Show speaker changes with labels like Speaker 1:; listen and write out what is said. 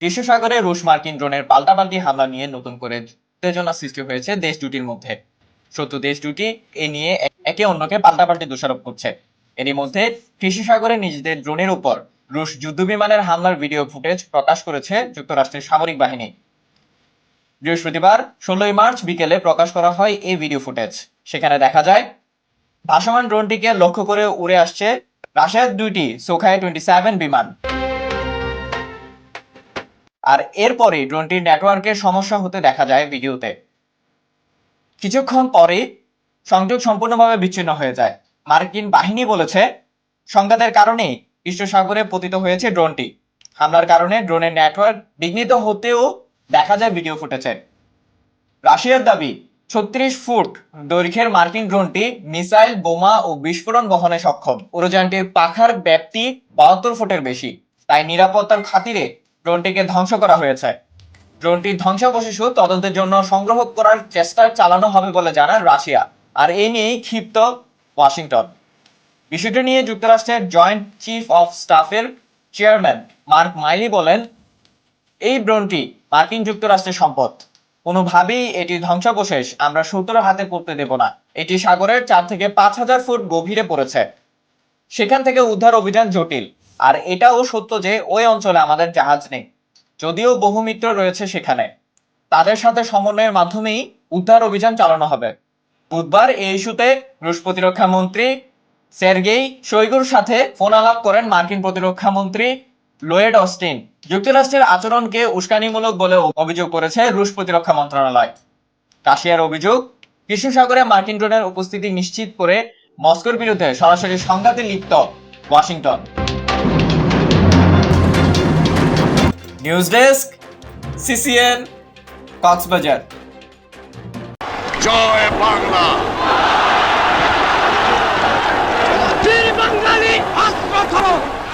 Speaker 1: কৃষ্ণ সাগরে রুশ মার্কিন ড্রোনের পাল্টাপাল্টি হামলা নিয়ে নতুন করে উত্তেজনা সৃষ্টি হয়েছে দেশ দুটির মধ্যে। শত্রু দেশ দুটি এ নিয়ে একে অন্যকে পাল্টাপাল্টি দোষারোপ করছে। এরই মধ্যে কৃষ্ণ সাগরে নিজেদের ড্রোনের উপর রুশ যুদ্ধবিমানের হামলার ভিডিও ফুটেজ প্রকাশ করেছে যুক্তরাষ্ট্রের সামরিক বাহিনী। বৃহস্পতিবার 16 মার্চ বিকেলে প্রকাশ করা হয় এই ভিডিও ফুটেজ। সেখানে দেখা যায় ভাসমান ড্রোনটিকে লক্ষ্য করে উড়ে আসছে রাশিয়ার দুইটি সোখাই 27 বিমান। আর এরপরেই ড্রোনটির নেটওয়ার্কের সমস্যা হতে দেখা যায় ভিডিওতে। কিছুক্ষণ পরেই সংযোগ সম্পূর্ণভাবে বিচ্ছিন্ন হয়ে যায়। মার্কিন বাহিনী বলেছে সংঘাতের কারণেই কৃষ্ণ সাগরে পতিত হয়েছে ড্রোনটি। হামলার কারণে ড্রোনের নেটওয়ার্ক বিঘ্নিত হতেও দেখা যায় ভিডিও ফুটেজে। রাশিয়ার দাবি 36 ফুট দৈর্ঘ্যের মার্কিন ড্রোনটি মিসাইল, বোমা ও বিস্ফোরণ বহনে সক্ষম। উড়োযানটির পাখার ব্যাপ্তি 72 ফুটের বেশি, তাই নিরাপত্তার খাতিরে ড্রোনটিকে ধ্বংস করা হয়েছে। ড্রোনটির ধ্বংসাবশেষ তদন্তের জন্য সংগ্রহ করার চেষ্টা চালানো হবে বলে জানান রাশিয়া। আর এই নিয়েই ক্ষিপ্ত ওয়াশিংটন। বিষয়টি নিয়ে যুক্তরাষ্ট্রের জয়েন্ট চিফ অফ স্টাফের চেয়ারম্যান মার্ক মাইলি বলেন, এই ড্রোনটি মার্কিন যুক্তরাষ্ট্রের সম্পদ। কোনোভাবেই এটির ধ্বংসাবশেষ আমরা শত্রুর হাতে পড়তে দেব না। এটি সাগরের 4 থেকে 5,000 ফুট গভীরে পড়েছে। সেখান থেকে উদ্ধার অভিযান জটিল। আর এটাও সত্য যে ওই অঞ্চলে আমাদের জাহাজ নেই, যদিও বহু মিত্র রয়েছে সেখানে। তাদের সাথে সমন্বয়ের মাধ্যমেই উদ্ধার অভিযান চালানো হবে। বুধবার এই ইস্যুতে রুশ প্রতিরক্ষা মন্ত্রী সের্গেই শোইগুর সাথে ফোন আলাপ করেন মার্কিন প্রতিরক্ষা মন্ত্রী লয়েড অস্টিন। যুক্তরাষ্ট্রের আচরণকে উস্কানিমূলক বলে অভিযোগ করেছে রুশ প্রতিরক্ষা মন্ত্রণালয়। রাশিয়ার অভিযোগ, কৃষ্ণ সাগরে মার্কিন ড্রোনের উপস্থিতি নিশ্চিত করে মস্কোর বিরুদ্ধে সরাসরি সংঘাতে লিপ্ত Washington. News desk, CCN, Cox's Bazar.
Speaker 2: জয় বাংলা।